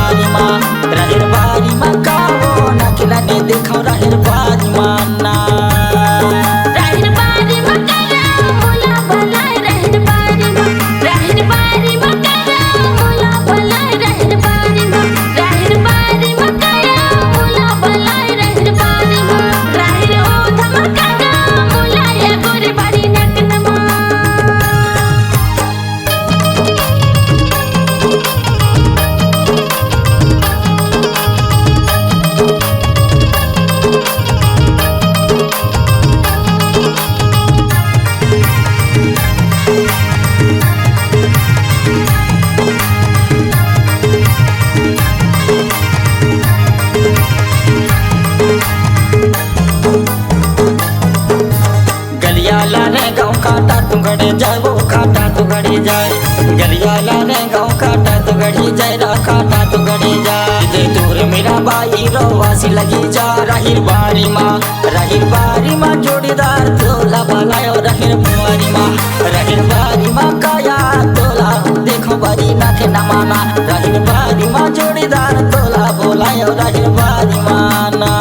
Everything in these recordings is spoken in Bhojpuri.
बारी माँ रहेर बारी माँ काओ नखिला ने देखो रहेर बारी माँ ना रहेर बारी माँ काया मोला भलाई रहेर बारी माँ रहेर बारी माँ काया मोला भलाई रहेर बारी माँ रहेर बारी माँ काया मोला भलाई रहेर बारी माँ रहेर ओ धमकाया मोला या गोरी बारी नकनमा गलियाला रे गाँव काटा तू गड़े जाए वो काटा तू गड़ी जाए गलियाला रे गाँव काटा तू गड़ी जाए रा काटा तू गड़ी जाए दे दूर मेरा बाई रोवासी लगी जा रहेर बारी माँ जोड़ीदार तोला बालायो रहेर बारी माँ काया तोला देखो बारी नाथे न माना रहेर बारी माँ जोड़ीदार तोला बोलायो रहेर बारी माँ ना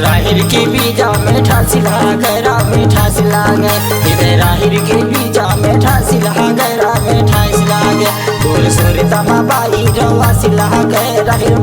राहिर के बीजा में ठासी लागरा में ठासी लागे इधर राहिर के बीजा में ठासी लागरा में ठासी लागे बोल सोरे तमा बाई रवासी लागे रहेर